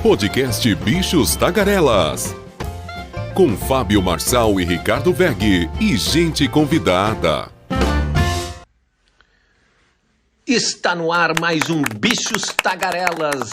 Podcast Bichos Tagarelas. Com Fábio Marçal e Ricardo Weg e gente convidada. Está no ar mais um Bichos Tagarelas.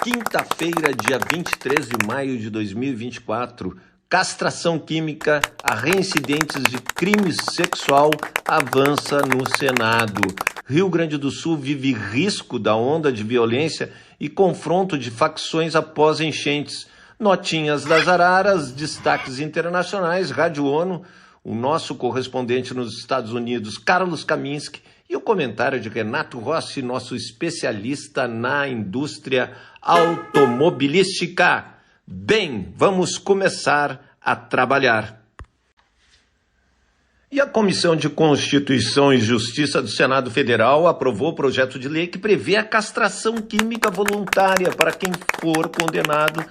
Quinta-feira, dia 23 de maio de 2024. Castração química a reincidentes de crime sexual avança no Senado. Rio Grande do Sul vive risco da onda de violência e confronto de facções após enchentes. Notinhas das araras, destaques internacionais, Rádio ONU, o nosso correspondente nos Estados Unidos, Carlos Kaminski, e o comentário de Renato Rossi, nosso especialista na indústria automobilística. Bem, vamos começar a trabalhar. E a Comissão de Constituição e Justiça do Senado Federal aprovou o projeto de lei que prevê a castração química voluntária para quem for condenado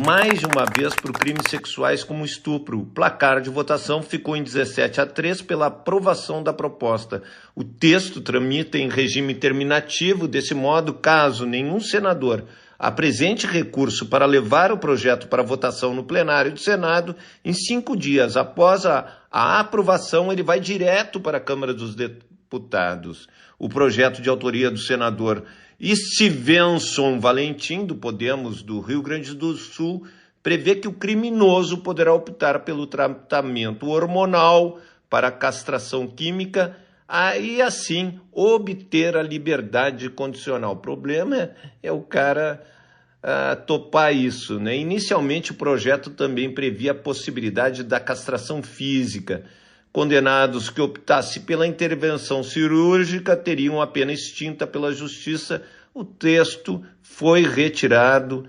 mais de uma vez por crimes sexuais como estupro. O placar de votação ficou em 17-3 pela aprovação da proposta. O texto tramita em regime terminativo, desse modo, caso nenhum senador apresente recurso para levar o projeto para votação no plenário do Senado, em 5 dias após a aprovação, ele vai direto para a Câmara dos Deputados. O projeto de autoria do senador Stevenson Valentim, do Podemos do Rio Grande do Sul, prevê que o criminoso poderá optar pelo tratamento hormonal para a castração química e assim obter a liberdade condicional. O problema é o cara topar isso, né? Inicialmente o projeto também previa a possibilidade da castração física. Condenados que optassem pela intervenção cirúrgica teriam a pena extinta pela justiça. O texto foi retirado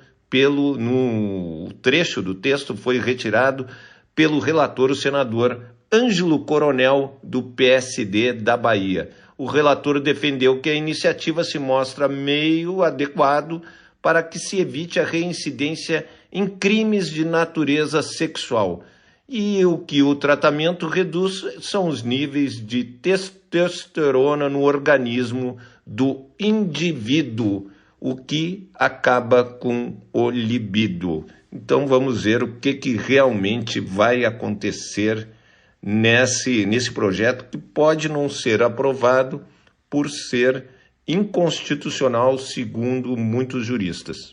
no trecho do texto foi retirado pelo relator, o senador Ângelo Coronel, do PSD da Bahia. O relator defendeu que a iniciativa se mostra meio adequado para que se evite a reincidência em crimes de natureza sexual. E o que o tratamento reduz são os níveis de testosterona no organismo do indivíduo, o que acaba com o libido. Então vamos ver o que realmente vai acontecer nesse projeto, que pode não ser aprovado por ser inconstitucional, segundo muitos juristas.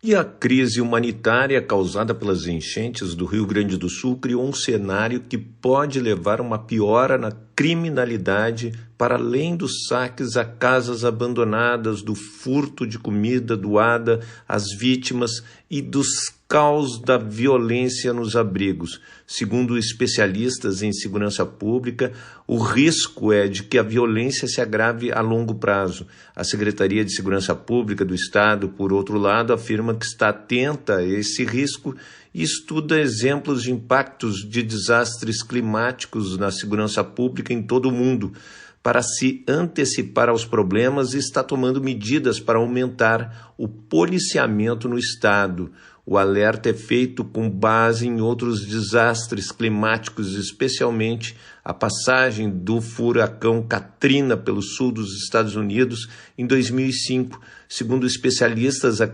E a crise humanitária causada pelas enchentes do Rio Grande do Sul criou um cenário que pode levar a uma piora na criminalidade, para além dos saques a casas abandonadas, do furto de comida doada às vítimas e dos caos da violência nos abrigos. Segundo especialistas em segurança pública, o risco é de que a violência se agrave a longo prazo. A Secretaria de Segurança Pública do Estado, por outro lado, afirma que está atenta a esse risco e estuda exemplos de impactos de desastres climáticos na segurança pública em todo o mundo. Para se antecipar aos problemas, está tomando medidas para aumentar o policiamento no Estado. O alerta é feito com base em outros desastres climáticos, especialmente a passagem do furacão Katrina pelo sul dos Estados Unidos em 2005. Segundo especialistas, a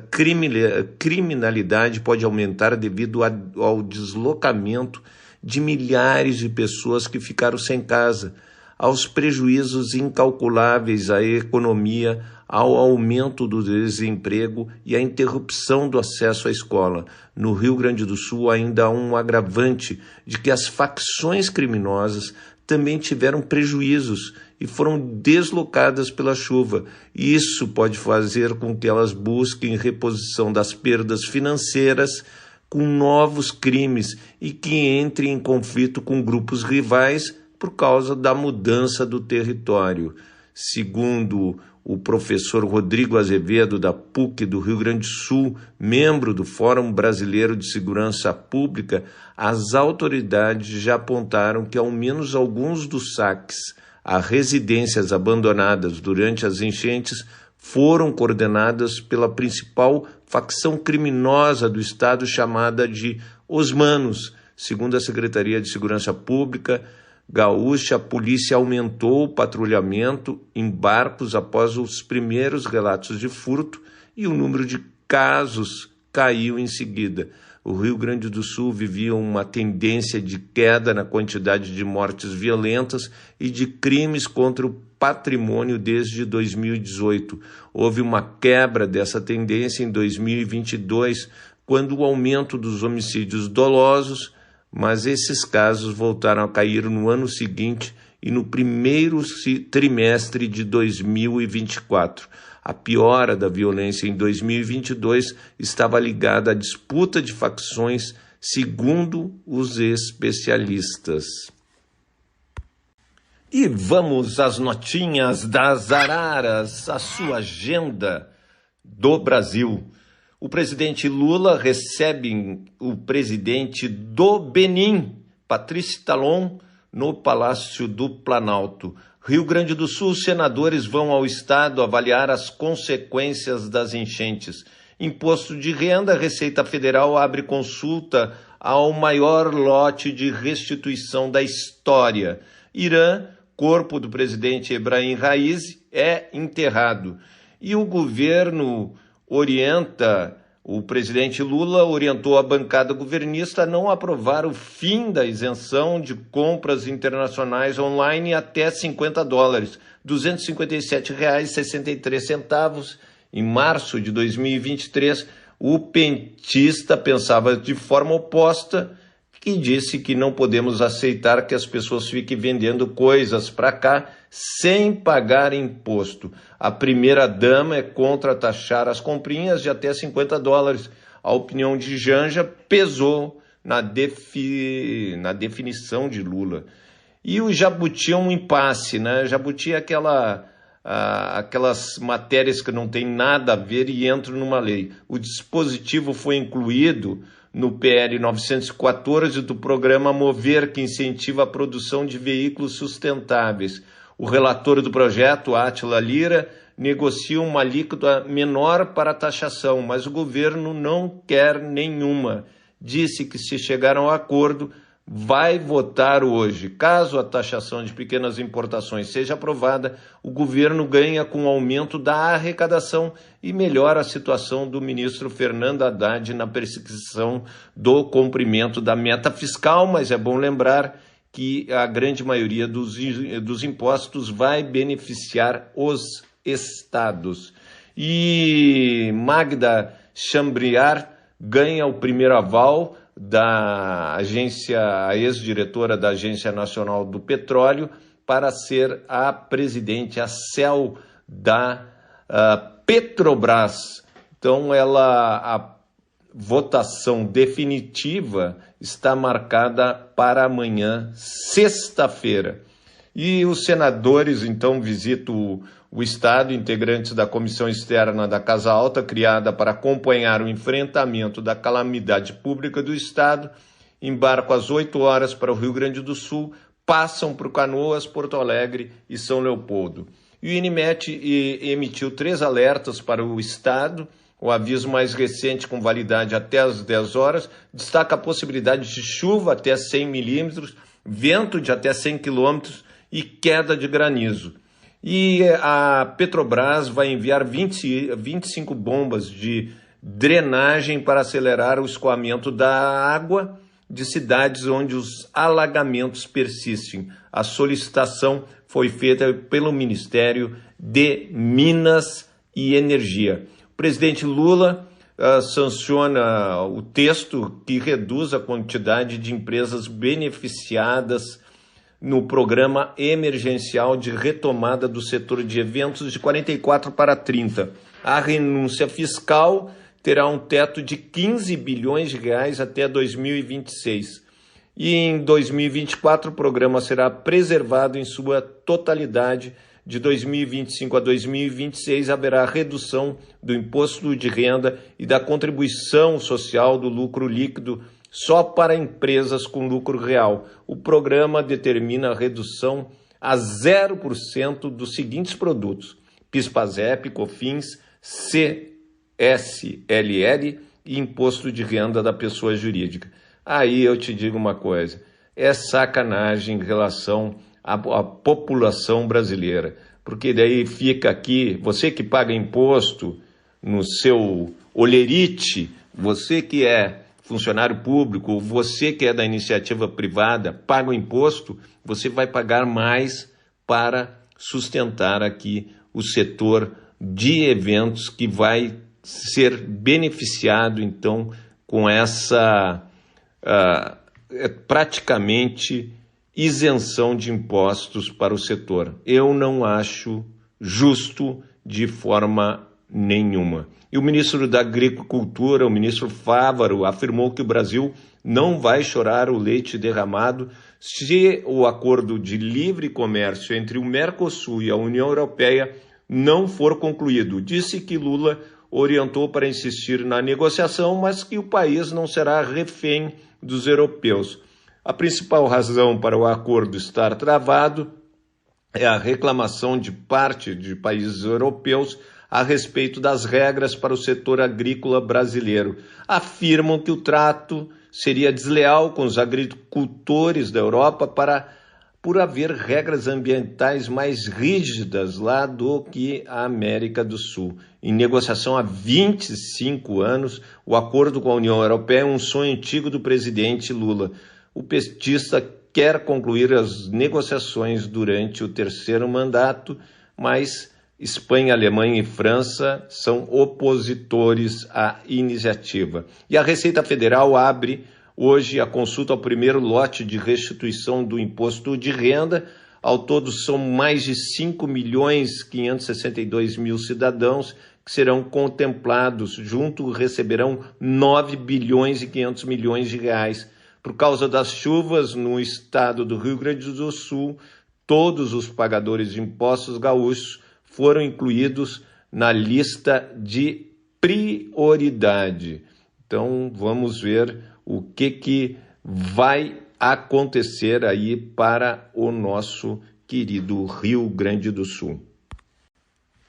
criminalidade pode aumentar devido ao deslocamento de milhares de pessoas que ficaram sem casa, aos prejuízos incalculáveis à economia, ao aumento do desemprego e à interrupção do acesso à escola. No Rio Grande do Sul ainda há um agravante de que as facções criminosas também tiveram prejuízos e foram deslocadas pela chuva. Isso pode fazer com que elas busquem reposição das perdas financeiras com novos crimes e que entrem em conflito com grupos rivais por causa da mudança do território. Segundo o professor Rodrigo Azevedo, da PUC do Rio Grande do Sul, membro do Fórum Brasileiro de Segurança Pública, as autoridades já apontaram que ao menos alguns dos saques a residências abandonadas durante as enchentes foram coordenadas pela principal facção criminosa do Estado, chamada de Os Manos. Segundo a Secretaria de Segurança Pública gaúcha, a polícia aumentou o patrulhamento em barcos após os primeiros relatos de furto e o número de casos caiu em seguida. O Rio Grande do Sul vivia uma tendência de queda na quantidade de mortes violentas e de crimes contra o patrimônio desde 2018. Houve uma quebra dessa tendência em 2022, quando o aumento dos homicídios dolosos, mas esses casos voltaram a cair no ano seguinte e no primeiro trimestre de 2024. A piora da violência em 2022 estava ligada à disputa de facções, segundo os especialistas. E vamos às notinhas das araras, a sua agenda do Brasil. O presidente Lula recebe o presidente do Benin, Patrice Talon, no Palácio do Planalto. Rio Grande do Sul, senadores vão ao estado avaliar as consequências das enchentes. Imposto de renda, Receita Federal abre consulta ao maior lote de restituição da história. Irã, corpo do presidente Ebrahim Raisi é enterrado. E o governo o presidente Lula orientou a bancada governista a não aprovar o fim da isenção de compras internacionais online até $50, R$ 257,63. Em março de 2023, o petista pensava de forma oposta, que disse que não podemos aceitar que as pessoas fiquem vendendo coisas para cá sem pagar imposto. A primeira-dama é contra taxar as comprinhas de até $50. A opinião de Janja pesou na definição de Lula. E o Jabuti é um impasse, né? Jabuti é aquelas matérias que não tem nada a ver e entram numa lei. O dispositivo foi incluído no PL 914 do programa Mover, que incentiva a produção de veículos sustentáveis. O relator do projeto, Átila Lira, negocia uma alíquota menor para a taxação, mas o governo não quer nenhuma. Disse que, se chegar a um acordo, vai votar hoje. Caso a taxação de pequenas importações seja aprovada, o governo ganha com o aumento da arrecadação e melhora a situação do ministro Fernando Haddad na perseguição do cumprimento da meta fiscal, mas é bom lembrar que a grande maioria dos impostos vai beneficiar os estados. E Magda Chambriard ganha o primeiro aval da agência, a ex-diretora da Agência Nacional do Petróleo, para ser a presidente, a CEL da Petrobras. Então, a votação definitiva está marcada para amanhã, sexta-feira. E os senadores, então, visitam o Estado, integrantes da Comissão Externa da Casa Alta, criada para acompanhar o enfrentamento da calamidade pública do Estado, embarcam às 8 horas para o Rio Grande do Sul, passam por Canoas, Porto Alegre e São Leopoldo. E o INMET emitiu 3 alertas para o Estado. O aviso mais recente, com validade até às 10 horas, destaca a possibilidade de chuva até 100 milímetros, vento de até 100 quilômetros e queda de granizo. E a Petrobras vai enviar 25 bombas de drenagem para acelerar o escoamento da água de cidades onde os alagamentos persistem. A solicitação foi feita pelo Ministério de Minas e Energia. O presidente Lula sanciona o texto que reduz a quantidade de empresas beneficiadas no programa emergencial de retomada do setor de eventos de 44 para 30. A renúncia fiscal terá um teto de 15 bilhões de reais até 2026. E em 2024 o programa será preservado em sua totalidade. De 2025 a 2026 haverá redução do imposto de renda e da contribuição social do lucro líquido só para empresas com lucro real. O programa determina a redução a 0% dos seguintes produtos: PIS/PASEP, COFINS, CSLL e Imposto de Renda da Pessoa Jurídica. Aí eu te digo uma coisa, é sacanagem em relação à população brasileira. Porque daí fica aqui, você que paga imposto no seu olerite, você que é funcionário público, você que é da iniciativa privada, paga o imposto, você vai pagar mais para sustentar aqui o setor de eventos que vai ser beneficiado, então, com essa praticamente isenção de impostos para o setor. Eu não acho justo de forma nenhuma. E o ministro da Agricultura, o ministro Fávaro, afirmou que o Brasil não vai chorar o leite derramado se o acordo de livre comércio entre o Mercosul e a União Europeia não for concluído. Disse que Lula orientou para insistir na negociação, mas que o país não será refém dos europeus. A principal razão para o acordo estar travado é a reclamação de parte de países europeus a respeito das regras para o setor agrícola brasileiro. Afirmam que o trato seria desleal com os agricultores da Europa por haver regras ambientais mais rígidas lá do que a América do Sul. Em negociação há 25 anos, o acordo com a União Europeia é um sonho antigo do presidente Lula. O petista quer concluir as negociações durante o terceiro mandato, mas Espanha, Alemanha e França são opositores à iniciativa. E a Receita Federal abre hoje a consulta ao primeiro lote de restituição do imposto de renda. Ao todo são mais de 5.562.000 cidadãos que serão contemplados. Junto receberão 9 bilhões e 500 milhões de reais. Por causa das chuvas no estado do Rio Grande do Sul, todos os pagadores de impostos gaúchos foram incluídos na lista de prioridade. Então, vamos ver o que vai acontecer aí para o nosso querido Rio Grande do Sul.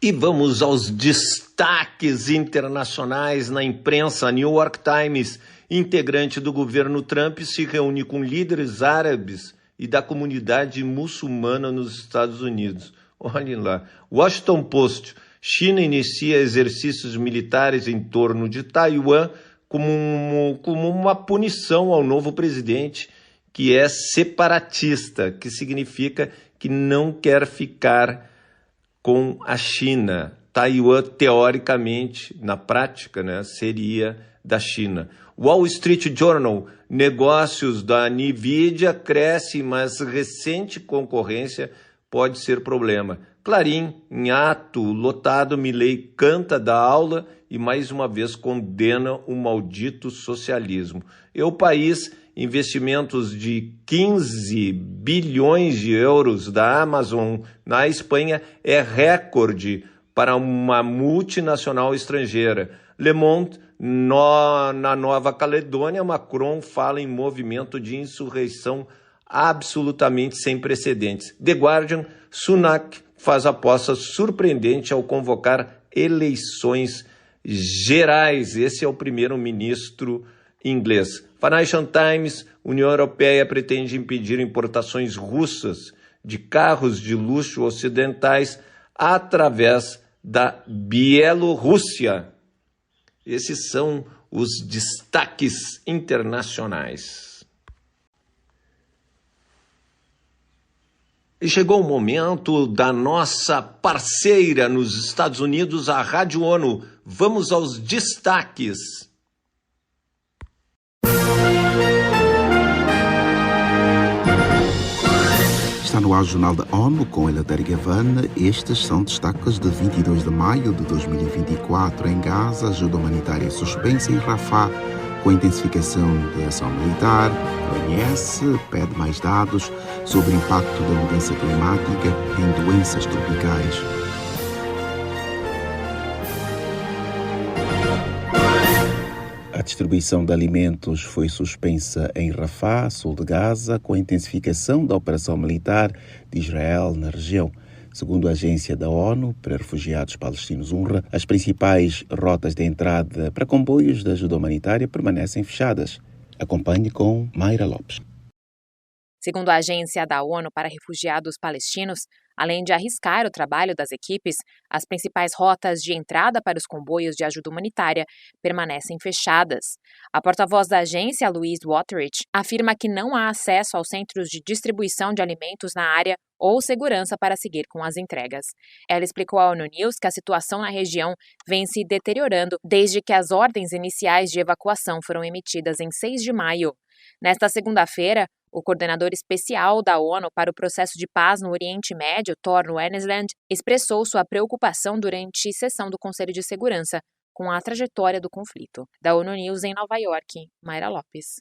E vamos aos destaques internacionais na imprensa. A New York Times, integrante do governo Trump, se reúne com líderes árabes e da comunidade muçulmana nos Estados Unidos. Olhem lá. Washington Post, China inicia exercícios militares em torno de Taiwan como uma punição ao novo presidente, que é separatista, que significa que não quer ficar com a China. Taiwan, teoricamente, na prática, né, seria da China. Wall Street Journal, negócios da Nvidia crescem, mas recente concorrência pode ser problema. Clarim, em ato lotado, Milei canta da aula e mais uma vez condena o maldito socialismo. E o País, investimentos de 15 bilhões de euros da Amazon na Espanha é recorde para uma multinacional estrangeira. Le Monde, na Nova Caledônia, Macron fala em movimento de insurreição absolutamente sem precedentes. The Guardian, Sunak faz aposta surpreendente ao convocar eleições gerais. Esse é o primeiro-ministro inglês. Financial Times, União Europeia pretende impedir importações russas de carros de luxo ocidentais através da Bielorrússia. Esses são os destaques internacionais. E chegou o momento da nossa parceira nos Estados Unidos, a Rádio ONU. Vamos aos destaques. Está no ar o Jornal da ONU com Eleutério Gavan. Estes são destaques de 22 de maio de 2024. Em Gaza, ajuda humanitária suspensa em Rafah com a intensificação da ação militar. A OMS pede mais dados sobre o impacto da mudança climática em doenças tropicais. A distribuição de alimentos foi suspensa em Rafah, sul de Gaza, com a intensificação da operação militar de Israel na região. Segundo a agência da ONU para refugiados palestinos UNRWA, as principais rotas de entrada para comboios de ajuda humanitária permanecem fechadas. Acompanhe com Mayra Lopes. Segundo a Agência da ONU para Refugiados Palestinos, além de arriscar o trabalho das equipes, as principais rotas de entrada para os comboios de ajuda humanitária permanecem fechadas. A porta-voz da agência, Louise Waterich, afirma que não há acesso aos centros de distribuição de alimentos na área ou segurança para seguir com as entregas. Ela explicou à ONU News que a situação na região vem se deteriorando desde que as ordens iniciais de evacuação foram emitidas em 6 de maio. Nesta segunda-feira, o coordenador especial da ONU para o processo de paz no Oriente Médio, Thor Wennesland, expressou sua preocupação durante sessão do Conselho de Segurança com a trajetória do conflito. Da ONU News em Nova York, Mayra Lopes.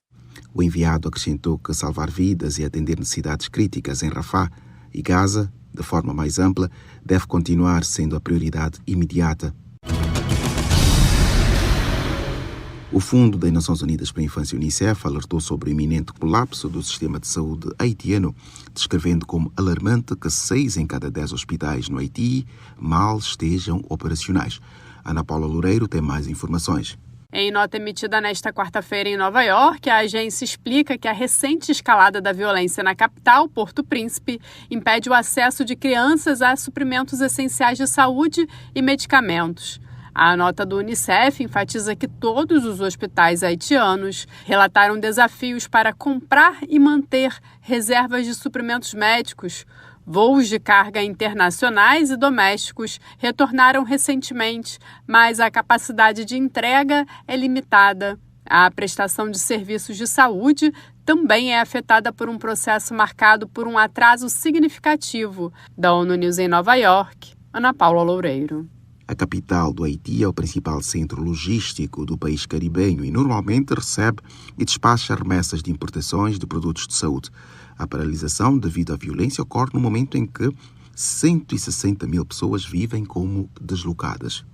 O enviado acrescentou que salvar vidas e atender necessidades críticas em Rafah e Gaza, de forma mais ampla, deve continuar sendo a prioridade imediata. O Fundo das Nações Unidas para a Infância, UNICEF, alertou sobre o iminente colapso do sistema de saúde haitiano, descrevendo como alarmante que 6 em cada 10 hospitais no Haiti mal estejam operacionais. Ana Paula Loureiro tem mais informações. Em nota emitida nesta quarta-feira em Nova York, a agência explica que a recente escalada da violência na capital, Porto Príncipe, impede o acesso de crianças a suprimentos essenciais de saúde e medicamentos. A nota do UNICEF enfatiza que todos os hospitais haitianos relataram desafios para comprar e manter reservas de suprimentos médicos. Voos de carga internacionais e domésticos retornaram recentemente, mas a capacidade de entrega é limitada. A prestação de serviços de saúde também é afetada por um processo marcado por um atraso significativo. Da ONU News em Nova York, Ana Paula Loureiro. A capital do Haiti é o principal centro logístico do país caribenho e normalmente recebe e despacha remessas de importações de produtos de saúde. A paralisação devido à violência ocorre no momento em que 160 mil pessoas vivem como deslocadas.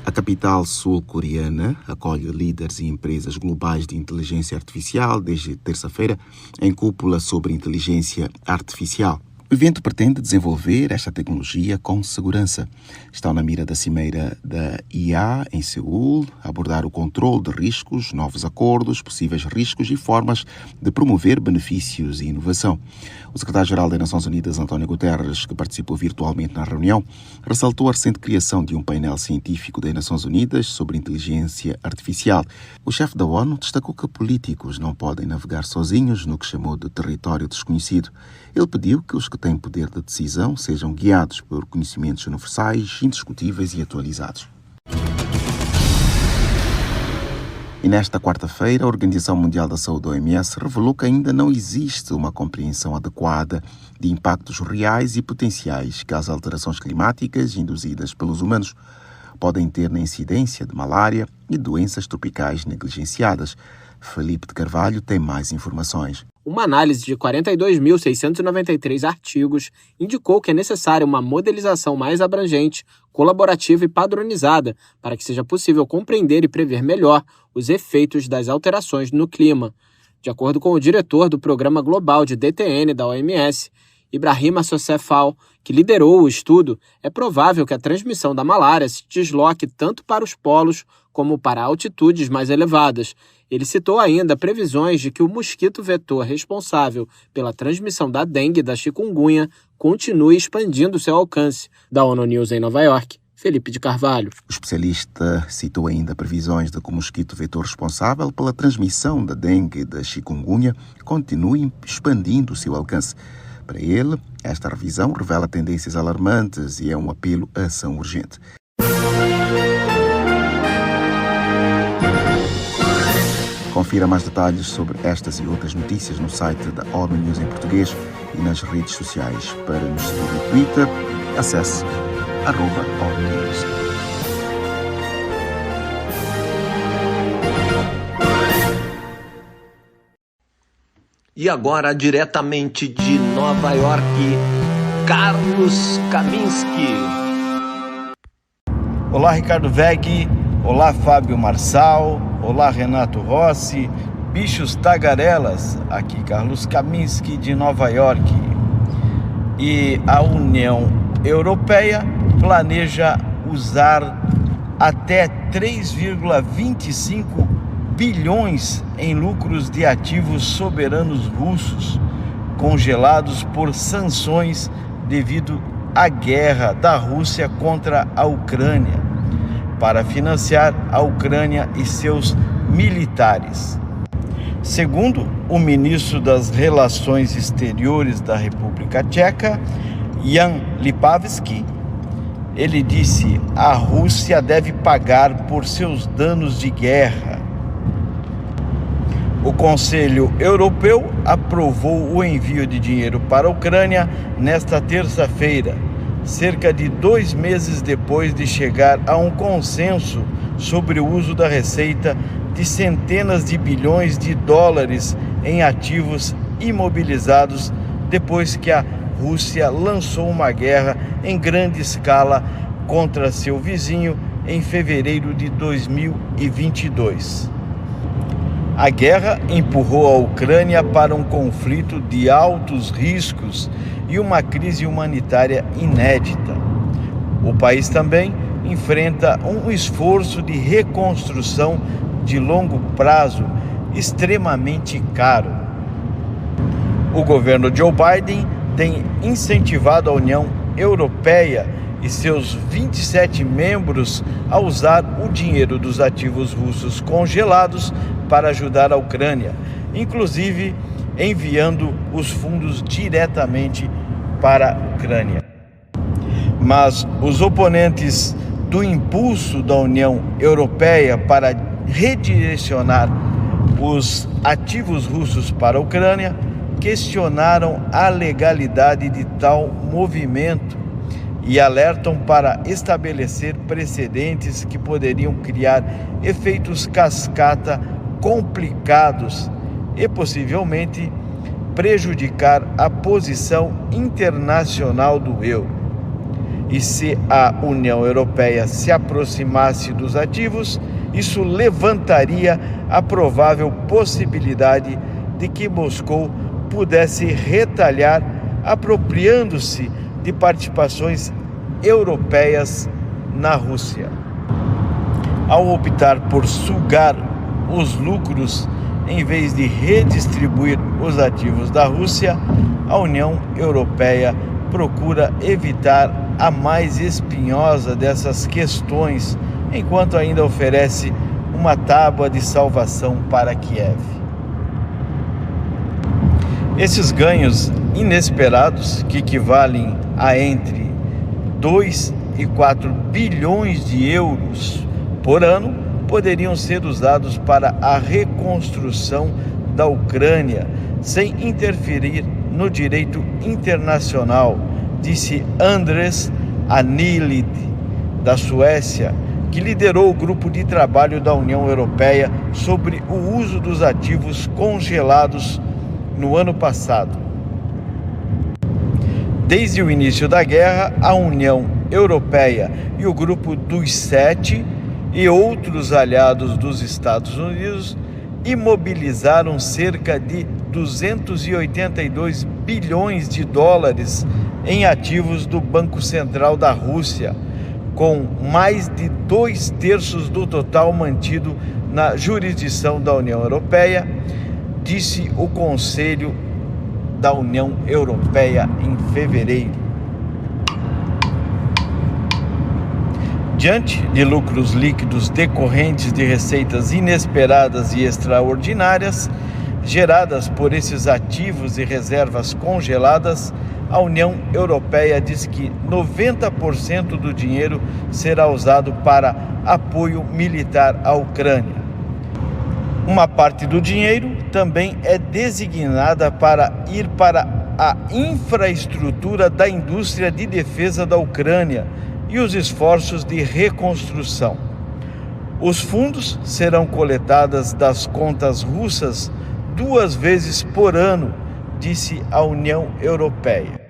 A capital sul-coreana acolhe líderes e empresas globais de inteligência artificial desde terça-feira em cúpula sobre inteligência artificial. O evento pretende desenvolver esta tecnologia com segurança. Estão na mira da cimeira da IA em Seul, abordar o controle de riscos, novos acordos, possíveis riscos e formas de promover benefícios e inovação. O secretário-geral das Nações Unidas, António Guterres, que participou virtualmente na reunião, ressaltou a recente criação de um painel científico das Nações Unidas sobre inteligência artificial. O chefe da ONU destacou que políticos não podem navegar sozinhos no que chamou de território desconhecido. Ele pediu que os que têm poder de decisão sejam guiados por conhecimentos universais, indiscutíveis e atualizados. E nesta quarta-feira, a Organização Mundial da Saúde, OMS, revelou que ainda não existe uma compreensão adequada de impactos reais e potenciais que as alterações climáticas induzidas pelos humanos podem ter na incidência de malária e doenças tropicais negligenciadas. Felipe de Carvalho tem mais informações. Uma análise de 42.693 artigos indicou que é necessária uma modelização mais abrangente, colaborativa e padronizada para que seja possível compreender e prever melhor os efeitos das alterações no clima. De acordo com o diretor do Programa Global de DTN da OMS, Ibrahim Assocefal, que liderou o estudo, é provável que a transmissão da malária se desloque tanto para os polos como para altitudes mais elevadas. Ele citou ainda previsões de que o mosquito vetor responsável pela transmissão da dengue e da chikungunya continue expandindo seu alcance. Da ONU News em Nova York, Felipe de Carvalho. O especialista citou ainda previsões de que o mosquito vetor responsável pela transmissão da dengue e da chikungunya continue expandindo seu alcance. Para ele, esta revisão revela tendências alarmantes e é um apelo à ação urgente. Confira mais detalhes sobre estas e outras notícias no site da ONU News em português e nas redes sociais. Para nos seguir no Twitter, acesse @ONU News. E agora, diretamente de Nova York, Carlos Kaminski. Olá, Ricardo Veg. Olá, Fábio Marçal. Olá, Renato Rossi. Bichos tagarelas. Aqui, Carlos Kaminski, de Nova York. E a União Europeia planeja usar até 3,25 bilhões em lucros de ativos soberanos russos, congelados por sanções devido à guerra da Rússia contra a Ucrânia, para financiar a Ucrânia e seus militares. Segundo o ministro das Relações Exteriores da República Tcheca, Jan Lipavsky, ele disse: a Rússia deve pagar por seus danos de guerra. O Conselho Europeu aprovou o envio de dinheiro para a Ucrânia nesta terça-feira, cerca de 2 meses depois de chegar a um consenso sobre o uso da receita de centenas de bilhões de dólares em ativos imobilizados depois que a Rússia lançou uma guerra em grande escala contra seu vizinho em fevereiro de 2022. A guerra empurrou a Ucrânia para um conflito de altos riscos e uma crise humanitária inédita. O país também enfrenta um esforço de reconstrução de longo prazo extremamente caro. O governo Joe Biden tem incentivado a União Europeia e seus 27 membros a usar o dinheiro dos ativos russos congelados para ajudar a Ucrânia, inclusive enviando os fundos diretamente para a Ucrânia. Mas os oponentes do impulso da União Europeia para redirecionar os ativos russos para a Ucrânia questionaram a legalidade de tal movimento e alertam para estabelecer precedentes que poderiam criar efeitos cascata complicados e possivelmente prejudicar a posição internacional do euro. E se a União Europeia se aproximasse dos ativos, isso levantaria a provável possibilidade de que Moscou pudesse retalhar apropriando-se de participações europeias na Rússia. Ao optar por sugar os lucros em vez de redistribuir os ativos da Rússia, a União Europeia procura evitar a mais espinhosa dessas questões, enquanto ainda oferece uma tábua de salvação para Kiev. Esses ganhos inesperados, que equivalem a entre 2 e 4 bilhões de euros por ano, poderiam ser usados para a reconstrução da Ucrânia, sem interferir no direito internacional, disse Andres Anilid, da Suécia, que liderou o grupo de trabalho da União Europeia sobre o uso dos ativos congelados no ano passado. Desde o início da guerra, a União Europeia e o grupo dos 7 e outros aliados dos Estados Unidos imobilizaram cerca de 282 bilhões de dólares em ativos do Banco Central da Rússia, com mais de 2/3 do total mantido na jurisdição da União Europeia, disse o Conselho da União Europeia em fevereiro. Diante de lucros líquidos decorrentes de receitas inesperadas e extraordinárias, geradas por esses ativos e reservas congeladas, a União Europeia diz que 90% do dinheiro será usado para apoio militar à Ucrânia. Uma parte do dinheiro também é designada para ir para a infraestrutura da indústria de defesa da Ucrânia e os esforços de reconstrução. Os fundos serão coletados das contas russas 2 vezes por ano, disse a União Europeia.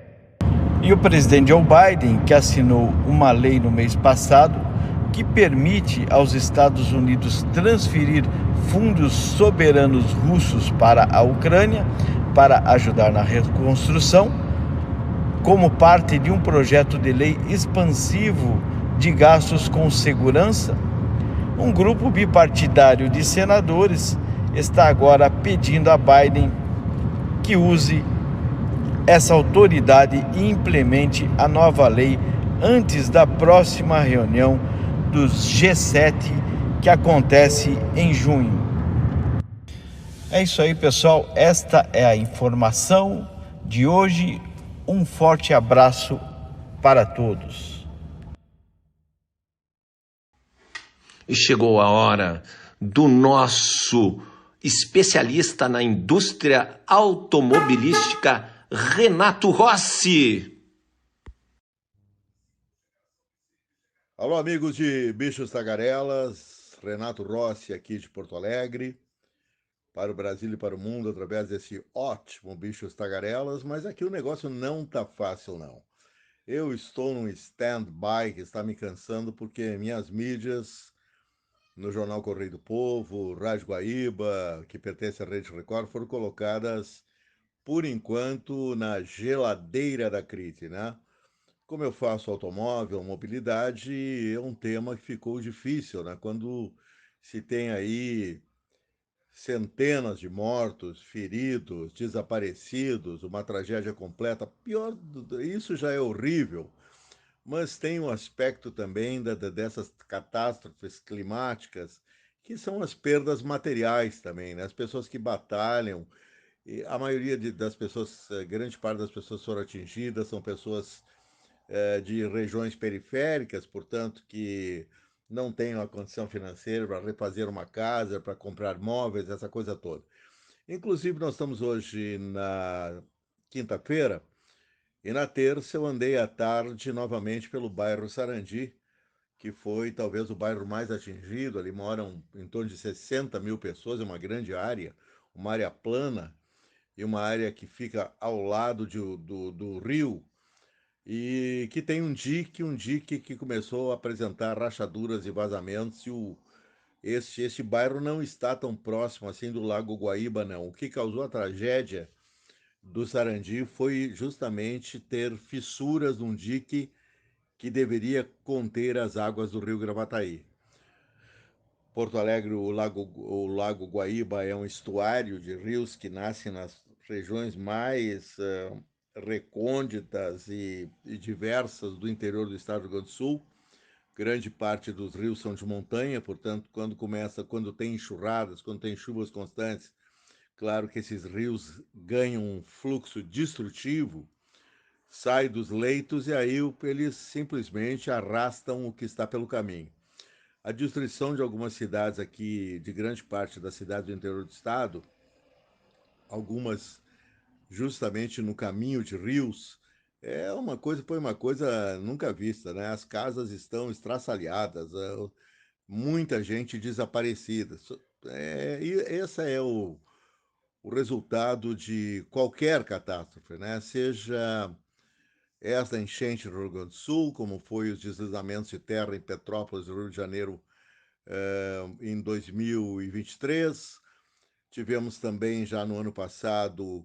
E o presidente Joe Biden, que assinou uma lei no mês passado que permite aos Estados Unidos transferir fundos soberanos russos para a Ucrânia para ajudar na reconstrução, como parte de um projeto de lei expansivo de gastos com segurança, Um grupo bipartidário de senadores está agora pedindo a Biden que use essa autoridade e implemente a nova lei antes da próxima reunião dos G7 que acontece em junho. É isso aí, pessoal. Esta é a informação de hoje. Um forte abraço para todos. E chegou a hora do nosso especialista na indústria automobilística, Renato Rossi. Alô, amigos de Bichos Tagarelas, Renato Rossi aqui de Porto Alegre, para o Brasil e para o mundo, através desse ótimo Bichos Tagarelas, mas aqui o negócio não tá fácil, não. Eu estou num stand-by que está me cansando, porque minhas mídias, no Jornal Correio do Povo, Rádio Guaíba, que pertence à Rede Record, foram colocadas, por enquanto, na geladeira da crise, né? Como eu faço automóvel, mobilidade, é um tema que ficou difícil, né? Quando se tem aí centenas de mortos, feridos, desaparecidos, uma tragédia completa, pior, isso já é horrível, mas tem um aspecto também dessas catástrofes climáticas, que são as perdas materiais também, né? As pessoas que batalham, e a maioria das pessoas, grande parte das pessoas que foram atingidas são pessoas de regiões periféricas, portanto, que não têm uma condição financeira para refazer uma casa, para comprar móveis, essa coisa toda. Inclusive, nós estamos hoje na quinta-feira, e na terça eu andei à tarde novamente pelo bairro Sarandi, que foi talvez o bairro mais atingido. Ali moram em torno de 60 mil pessoas, é uma grande área, uma área plana, e uma área que fica ao lado do rio, e que tem um dique que começou a apresentar rachaduras e vazamentos, e este bairro não está tão próximo assim do Lago Guaíba, não. O que causou a tragédia do Sarandi foi justamente ter fissuras num dique que deveria conter as águas do rio Gravataí. Porto Alegre, o Lago Guaíba é um estuário de rios que nascem nas regiões mais recônditas e diversas do interior do estado do Rio Grande do Sul. Grande parte dos rios são de montanha, portanto, quando tem enxurradas, quando tem chuvas constantes, claro que esses rios ganham um fluxo destrutivo, sai dos leitos e aí eles simplesmente arrastam o que está pelo caminho. A destruição de algumas cidades aqui, de grande parte das cidades do interior do estado, algumas justamente no caminho de rios, foi uma coisa nunca vista, né? As casas estão estraçalhadas, muita gente desaparecida. E esse é o resultado de qualquer catástrofe, né? Seja esta enchente no Rio Grande do Sul, como foi os deslizamentos de terra em Petrópolis, no Rio de Janeiro, em 2023. Tivemos também, já no ano passado,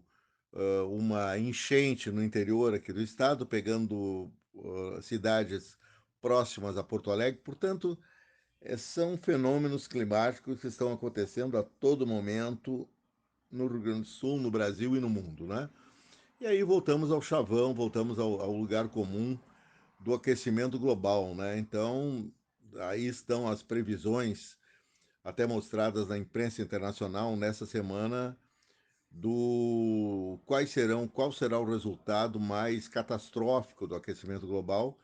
uma enchente no interior aqui do estado, pegando cidades próximas a Porto Alegre. Portanto, são fenômenos climáticos que estão acontecendo a todo momento no Rio Grande do Sul, no Brasil e no mundo, né? E aí voltamos ao chavão, voltamos ao lugar comum do aquecimento global, né? Então, aí estão as previsões, até mostradas na imprensa internacional nessa semana, qual será o resultado mais catastrófico do aquecimento global,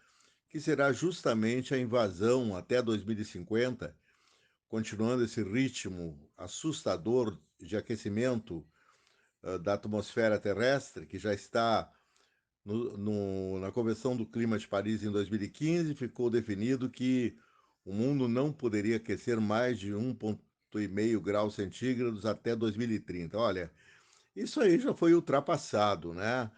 que será justamente a invasão até 2050, continuando esse ritmo assustador de aquecimento da atmosfera terrestre, que já está na Convenção do Clima de Paris em 2015, ficou definido que o mundo não poderia aquecer mais de 1,5 graus centígrados até 2030. Olha, isso aí já foi ultrapassado, né?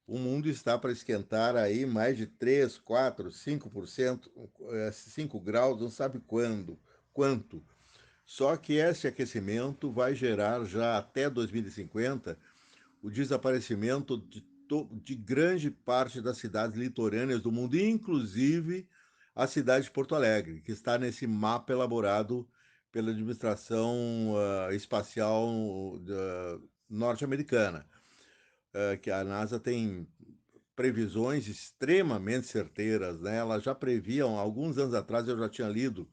O mundo está para esquentar aí mais de 3, 4, 5%, 5 graus, não sabe quanto. Só que esse aquecimento vai gerar já até 2050 o desaparecimento de grande parte das cidades litorâneas do mundo, inclusive a cidade de Porto Alegre, que está nesse mapa elaborado pela administração espacial norte-americana, que a NASA tem previsões extremamente certeiras, né? Elas já previam, alguns anos atrás eu já tinha lido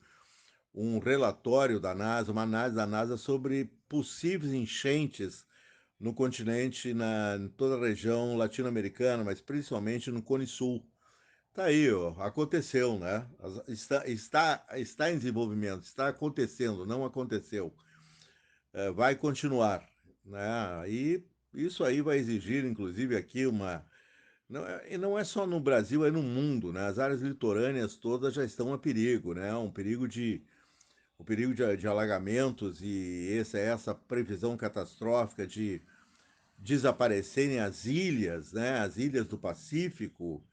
um relatório da NASA, uma análise da NASA sobre possíveis enchentes no continente, em toda a região latino-americana, mas principalmente no Cone Sul. Tá aí, ó, aconteceu, né? Está em desenvolvimento, está acontecendo, não aconteceu. Vai continuar, né? E isso aí vai exigir, inclusive, aqui e não é só no Brasil, é no mundo, né? As áreas litorâneas todas já estão a perigo, né? De alagamentos e essa previsão catastrófica de desaparecerem as ilhas, né? As ilhas do Pacífico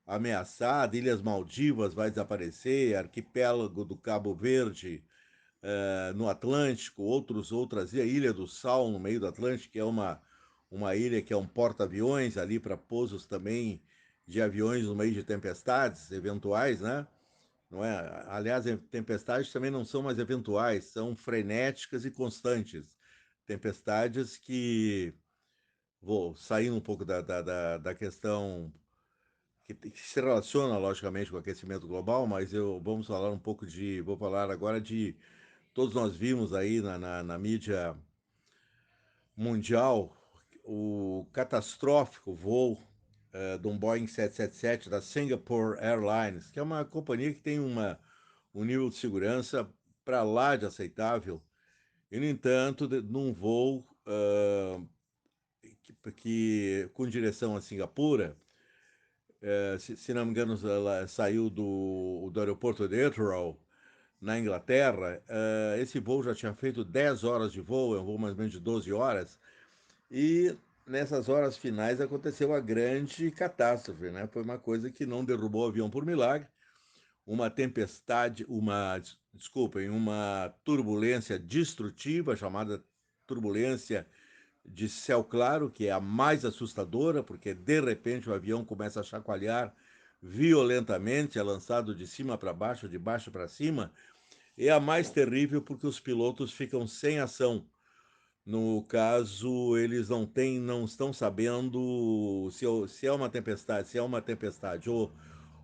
ameaçadas, Ilhas Maldivas vai desaparecer, arquipélago do Cabo Verde no Atlântico, outras ilhas, Ilha do Sal no meio do Atlântico, que é uma ilha que é um porta-aviões ali para pousos também de aviões no meio de tempestades eventuais, né? Não é? Aliás, tempestades também não são mais eventuais, são frenéticas e constantes. Tempestades que, vou saindo um pouco da questão que se relaciona, logicamente, com o aquecimento global, mas vou falar agora de, todos nós vimos aí na mídia mundial, o catastrófico voo de um Boeing 777 da Singapore Airlines, que é uma companhia que tem um nível de segurança para lá de aceitável, e, no entanto, num voo com direção a Singapura, se não me engano, ela saiu do aeroporto de Heathrow, na Inglaterra. Esse voo já tinha feito 10 horas de voo, é um voo mais ou menos de 12 horas, e nessas horas finais aconteceu a grande catástrofe, né? Foi uma coisa que não derrubou o avião por milagre, uma tempestade, desculpem, uma turbulência destrutiva, chamada turbulência de céu claro, que é a mais assustadora, porque de repente o avião começa a chacoalhar violentamente, é lançado de cima para baixo, de baixo para cima, é a mais terrível porque os pilotos ficam sem ação. No caso, eles não estão sabendo se é uma tempestade ou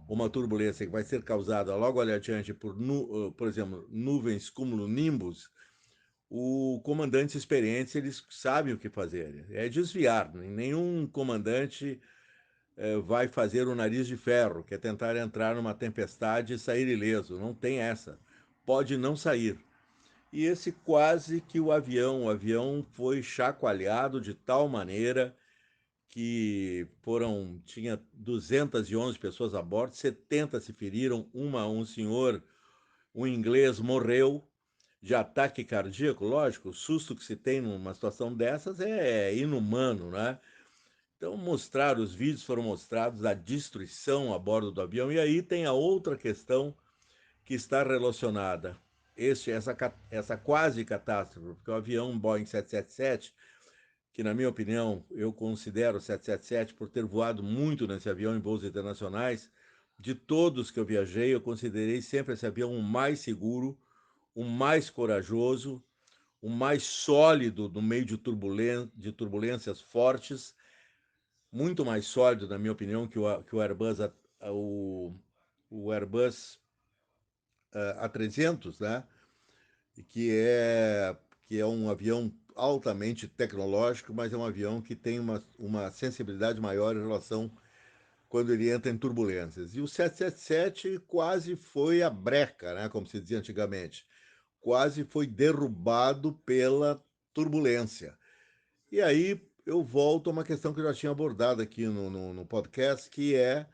uma turbulência que vai ser causada logo ali adiante por exemplo, nuvens cumulonimbus. O comandante experiente, eles sabem o que fazer, é desviar. Nenhum comandante vai fazer o nariz de ferro, que é tentar entrar numa tempestade e sair ileso. Não tem essa. Pode não sair. E esse quase que o avião foi chacoalhado de tal maneira que tinha 211 pessoas a bordo, 70 se feriram, um senhor, um inglês, morreu de ataque cardíaco. Lógico, o susto que se tem numa situação dessas é inumano, né? Então, os vídeos foram mostrados da destruição a bordo do avião, e aí tem a outra questão que está relacionada. Essa quase catástrofe, porque o avião Boeing 777, que na minha opinião, eu considero o 777 por ter voado muito nesse avião em voos internacionais, de todos que eu viajei, eu considerei sempre esse avião o mais seguro, o mais corajoso, o mais sólido no meio de turbulências fortes, muito mais sólido, na minha opinião, que o Airbus, o Airbus A300, né? Que é um avião altamente tecnológico, mas é um avião que tem uma sensibilidade maior em relação quando ele entra em turbulências. E o 777 quase foi a breca, né, como se dizia antigamente. Quase foi derrubado pela turbulência. E aí eu volto a uma questão que eu já tinha abordado aqui no podcast, que eu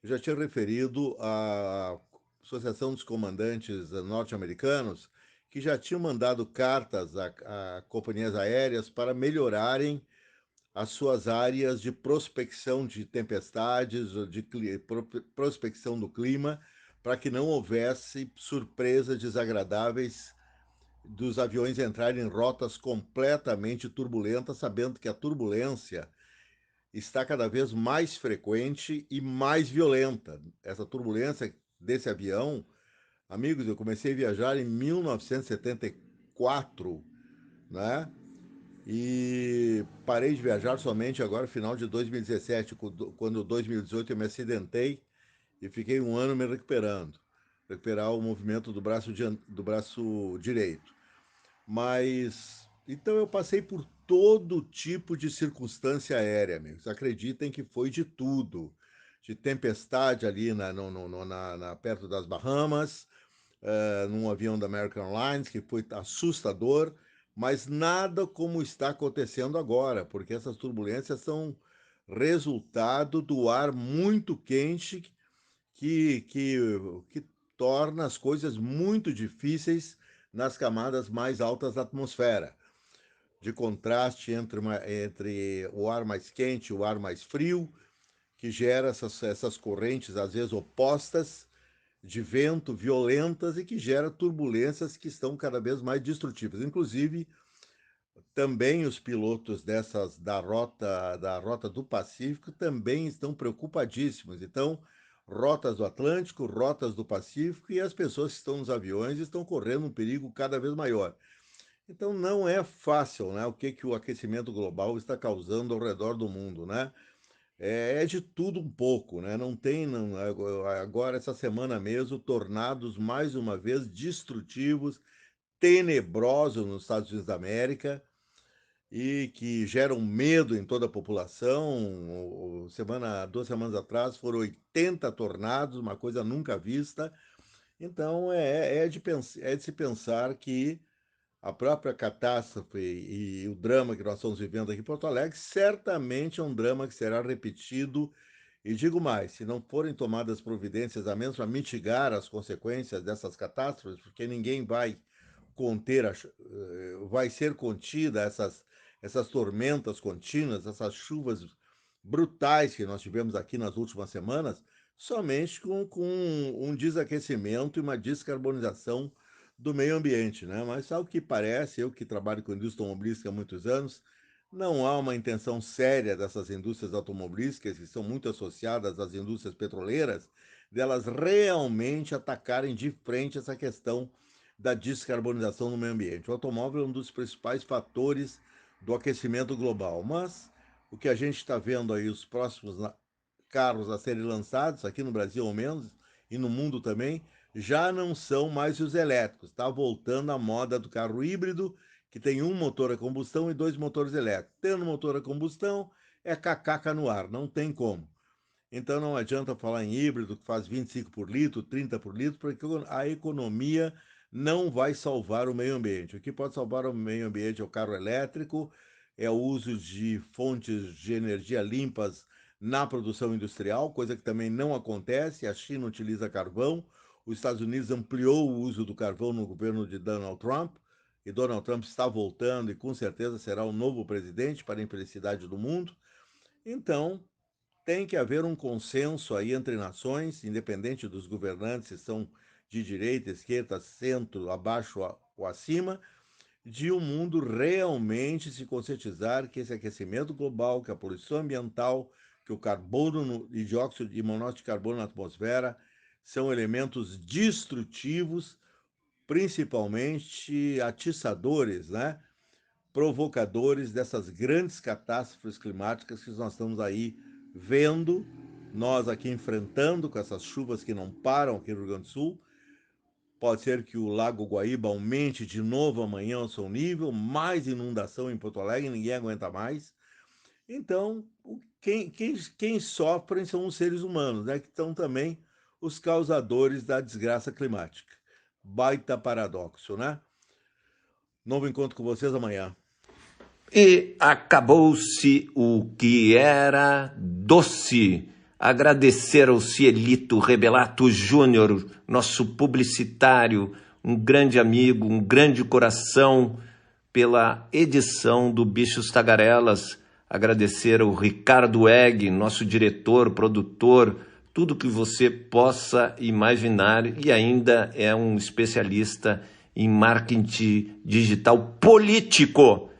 já tinha referido à Associação dos Comandantes Norte-Americanos, que já tinham mandado cartas a companhias aéreas para melhorarem as suas áreas de prospecção de tempestades, de prospecção do clima, para que não houvesse surpresas desagradáveis dos aviões entrarem em rotas completamente turbulentas, sabendo que a turbulência está cada vez mais frequente e mais violenta. Essa turbulência desse avião, amigos, eu comecei a viajar em 1974, né? E parei de viajar somente agora, no final de 2017, quando 2018 eu me acidentei e fiquei um ano me recuperar o movimento do braço direito. Mas, então eu passei por todo tipo de circunstância aérea, amigos. Acreditem que foi de tudo. De tempestade ali perto das Bahamas, num avião da American Airlines, que foi assustador, mas nada como está acontecendo agora, porque essas turbulências são resultado do ar muito quente que torna as coisas muito difíceis nas camadas mais altas da atmosfera, de contraste entre o ar mais quente e o ar mais frio, que gera essas correntes, às vezes opostas, de vento violentas e que gera turbulências que estão cada vez mais destrutivas. Inclusive, também os pilotos da rota do Pacífico também estão preocupadíssimos. Então, rotas do Atlântico, rotas do Pacífico, e as pessoas que estão nos aviões estão correndo um perigo cada vez maior. Então, não é fácil, né, o que o aquecimento global está causando ao redor do mundo, né? É de tudo um pouco, né? Agora, essa semana mesmo, tornados mais uma vez destrutivos, tenebrosos nos Estados Unidos da América e que geram medo em toda a população. 2 semanas atrás foram 80 tornados, uma coisa nunca vista. Então é de se pensar que a própria catástrofe e o drama que nós estamos vivendo aqui em Porto Alegre certamente é um drama que será repetido. E digo mais, se não forem tomadas providências a menos para mitigar as consequências dessas catástrofes, porque ninguém vai vai ser contida essas tormentas contínuas, essas chuvas brutais que nós tivemos aqui nas últimas semanas, somente com um desaquecimento e uma descarbonização do meio ambiente, né? Mas ao que parece, eu que trabalho com indústria automobilística há muitos anos, não há uma intenção séria dessas indústrias automobilísticas, que são muito associadas às indústrias petroleiras, delas realmente atacarem de frente essa questão da descarbonização no meio ambiente. O automóvel é um dos principais fatores do aquecimento global, mas o que a gente está vendo aí, os próximos carros a serem lançados, aqui no Brasil ao menos, e no mundo também, já não são mais os elétricos. Está voltando a moda do carro híbrido, que tem um motor a combustão e 2 motores elétricos. Tendo motor a combustão, é cacaca no ar, não tem como. Então não adianta falar em híbrido, que faz 25 por litro, 30 por litro, porque a economia não vai salvar o meio ambiente. O que pode salvar o meio ambiente é o carro elétrico, é o uso de fontes de energia limpas na produção industrial, coisa que também não acontece. A China utiliza carvão, os Estados Unidos ampliou o uso do carvão no governo de Donald Trump, e Donald Trump está voltando e com certeza será o novo presidente para a infelicidade do mundo. Então, tem que haver um consenso aí entre nações, independente dos governantes, se são de direita, esquerda, centro, abaixo ou acima, de um mundo realmente se conscientizar que esse aquecimento global, que a poluição ambiental, que o carbono e dióxido de monóxido de carbono na atmosfera são elementos destrutivos, principalmente atiçadores, né? Provocadores dessas grandes catástrofes climáticas que nós estamos aí vendo, nós aqui enfrentando com essas chuvas que não param aqui no Rio Grande do Sul. Pode ser que o Lago Guaíba aumente de novo amanhã o seu nível, mais inundação em Porto Alegre, ninguém aguenta mais. Então, quem sofrem são os seres humanos, né, que estão também os causadores da desgraça climática. Baita paradoxo, né? Novo encontro com vocês amanhã. E acabou-se o que era doce. Agradecer ao Cielito Rebelato Júnior, nosso publicitário, um grande amigo, um grande coração, pela edição do Bichos Tagarelas. Agradecer ao Ricardo Egg, nosso diretor, produtor, tudo que você possa imaginar, e ainda é um especialista em marketing digital político.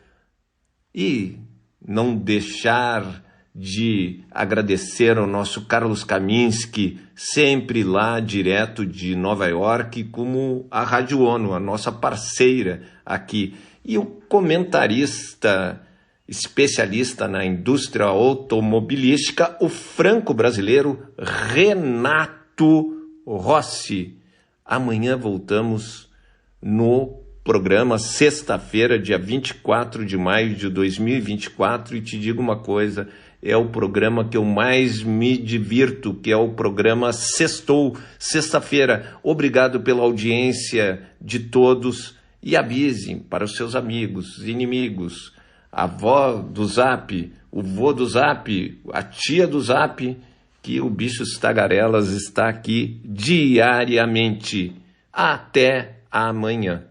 E não deixar de agradecer ao nosso Carlos Kaminski, sempre lá direto de Nova York, como a Rádio ONU, a nossa parceira aqui. E o comentarista, especialista na indústria automobilística, o franco-brasileiro Renato Rossi. Amanhã voltamos no programa, sexta-feira, dia 24 de maio de 2024, e te digo uma coisa, é o programa que eu mais me divirto, que é o programa Sextou, sexta-feira. Obrigado pela audiência de todos e avisem para os seus amigos, inimigos, a avó do Zap, o vô do Zap, a tia do Zap, que o Bichos Tagarelas está aqui diariamente. Até amanhã.